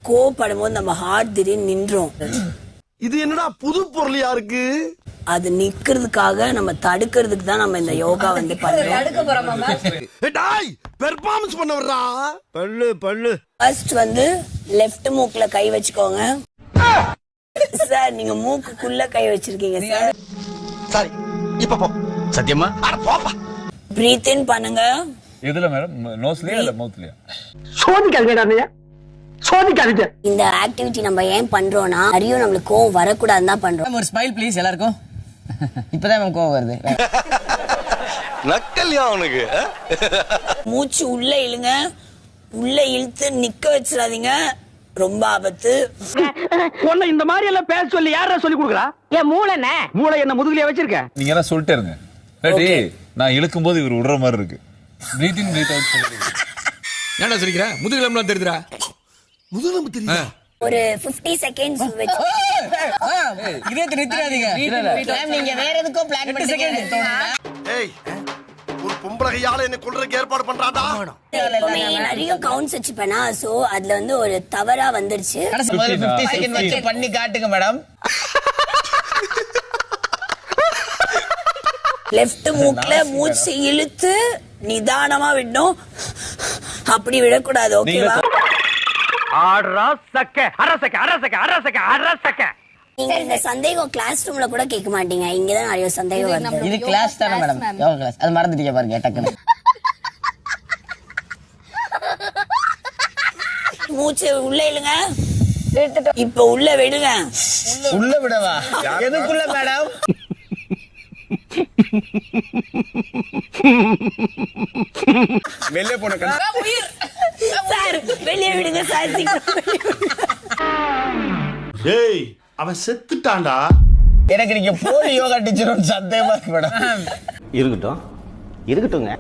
கோவப்படும் போது நம்ம ஹார்ட் திடீர்னு நின்றோம். இது என்னடா புது பொருளியா இருக்கு? அது நிக்கிறதுக்காக நம்ம தடுக்கிறதுக்கு தான் நம்ம இந்த யோகா வந்து பண்றோம். பெர்ஃபார்மன்ஸ் பண்ண வர்றா. பல்லு பல்லு. ஃபர்ஸ்ட் வந்து லெஃப்ட் மூக்குல கை வச்சுக்கோங்க. சார் நீங்க மூக்குக்குள்ள கை வச்சிருக்கீங்க சார். சரி இப்ப போ. சத்தியமா? அட போப்பா. பிரீத் இன் பண்ணுங்க. எதுல மேடம்? நோஸ்லயா இல்ல மவுத்லயா? சோதிக்காதீங்க. சோதிக்காதீங்க. இந்த ஆக்டிவிட்டி நம்ம ஏன் பண்றோம்னா நிறைய நம்மளுக்கு கோவம் வரக்கூடாதுன்னு தான் பண்றோம். ஒரு ஸ்மைல் ப்ளீஸ் எல்லாருக்கும். இப்பதான் நமக்கு கோவம் வருது. நக்கல்யா அவனுக்கு. மூச்சு உள்ள இழுங்க. உள்ள இழுத்து நிக்க வச்சிடாதீங்க. ரொம்ப ஆபத்து. உன்னை இந்த மாதிரி எல்லாம் பேச சொல்லி யாரா சொல்லி கொடுக்குறா? என் மூளை என்ன முதுகுலயே வச்சிருக்க? நீங்க எல்லாம் சொல்லிட்டே இருங்க. ரெடி? நான் இழுக்கும் போது இவர் விடுற மாதிரி இருக்கு. பிரீத் இன் பிரீத் அவுட் சொல்லுங்க. ஏன்டா சொல்லிக்கிற? முதுகுலம்லாம் தெரியுதுடா. முதுகுலம்பு தெரியுதா? ஒரு 50 செகண்ட்ஸ் வெச்சு இதே நிறுத்திடாதீங்க. நீங்க வேற எதுக்கோ பிளான் பண்ணீங்க. ஏய் ஒரு பொம்பளையால என்ன கொல்றதுக்கு ஏற்பாடு பண்றாடா. எப்பவுமே நிறைய கவுண்ட்ஸ் வச்சுப்பேனா, சோ அதுல வந்து ஒரு தவறா வந்துருச்சு. 50 செகண்ட் வச்சு பண்ணி காட்டுங்க மேடம். லெஃப்ட் மூக்குல மூச்சு இழுத்து நிதானமா விடணும். அப்படி விடக்கூடாது. ஓகேவா? நீங்க இந்த சந்தேகம் கிளாஸ் ரூம்ல கூட கேட்க மாட்டீங்க. இங்கதான் நிறைய சந்தேகம் வருது. இது கிளாஸ் தானே மேடம்? யோகா கிளாஸ். அது மறந்துட்டீங்க பாருங்க டக்குன்னு. மூச்சு உள்ள இழுங்க. இப்ப உள்ள விடுங்க. உள்ள விடவா? எதுக்குள்ள மேடம்? வெளியே போன சார் வெளியே விடுங்க சார். டேய் அவன் செத்துட்டான்டா. எனக்கு நீங்க போலி யோகா டீச்சர் சந்தேகமா இருக்கு மேடம். இருக்கட்டும்ங்க.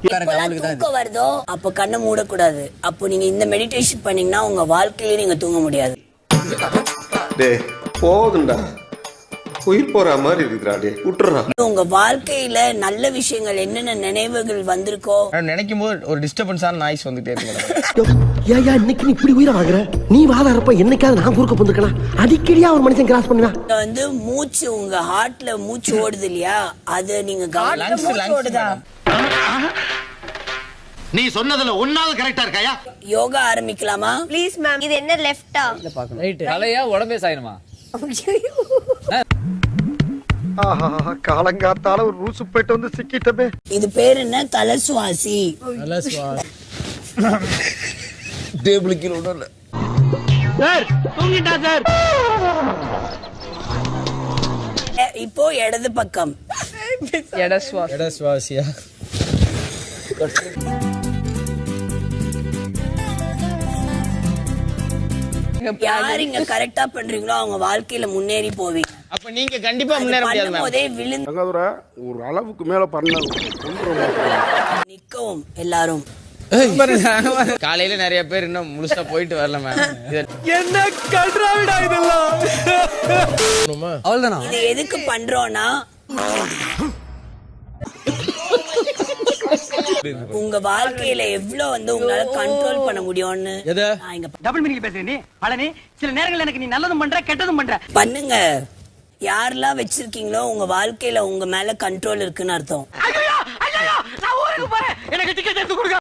தூக்கம் வருதோ அப்ப கண்ணை மூடக்கூடாது. அப்போ நீங்க இந்த மெடிடேஷன் பண்ணீங்கன்னா உங்க வாழ்க்கையில நீங்க தூங்க முடியாது. டேய் போதும்டா. உயிர் போற மாதிரி இருக்குடா. டேய் விட்டுறா. உங்க வாழ்க்கையில நல்ல விஷயங்கள் என்னென்ன நினைவுகள் வந்திருக்கோ நினைக்கும் போது ஒரு டிஸ்டர்பன்ஸான நாய்ஸ் வந்துட்டே இருக்கு மேடம். ஏயா இன்னைக்கு நீ இப்படி உயிரை வாங்குற? நீ வாதாரப்ப என்னைக்காவது நான் குறுக்க போந்துக்கணும். அடிக்கடியா ஒரு மனுஷன் கிராஸ் பண்ணுவா. வந்து மூச்சு உங்க ஹார்ட்ல மூச்சு ஓடுது இல்லையா, அது நீங்க ஓடுதா? நீ சொன்னதுல ஒன்னாவது கரெக்டா இருக்காயா? யோகா ஆரம்பிக்கலாமா? Please ma'am. இது என்ன லெஃப்ட்டா? ரைட். தலையா உடம்பே சாயணுமா? காலங்காத்தால ஒரு ரூசு போயிட்டு வந்து சிக்கிட்டமே. இது பேர் என்ன? தலசுவாசி. டேபிள் கீழ விடல. சார் தூங்கிட்டா சார். இப்போ இடது பக்கம். எடஸ்வாசியா? யார் இங்க கரெக்டா பண்றீங்களோ அவங்க வாழ்க்கையில முன்னேறி போவீங்க. அப்ப நீங்க கண்டிப்பா முன்னேற முடியாது மேம். போதே விழுந்து ஒரு அளவுக்கு மேல பண்ணணும். நிக்கவும் எல்லாரும். காலையில நிறைய பேர் இன்னும் முழுசா போயிட்டு வரல மேம். என்ன கல்றாவிடா இதெல்லாம். அவ்வளவுதானா? இது எதுக்கு பண்றோம்னா உங்க வாழ்க்கையில எவ்வளவு வந்து உங்களால கண்ட்ரோல் பண்ண முடியும்னு. டபுள் மீனிங் பேசுற நீ பழனி. சில நேரங்கள் எனக்கு நீ நல்லதும் பண்ற கெட்டதும் பண்ற. பண்ணுங்க. யாரெல்லாம் வச்சிருக்கீங்களோ உங்க வாழ்க்கையில உங்க மேல கண்ட்ரோல் இருக்குன்னு அர்த்தம். நான் ஊருக்கு போறேன். எனக்கு டிக்கெட் எடுத்து கொடுங்க.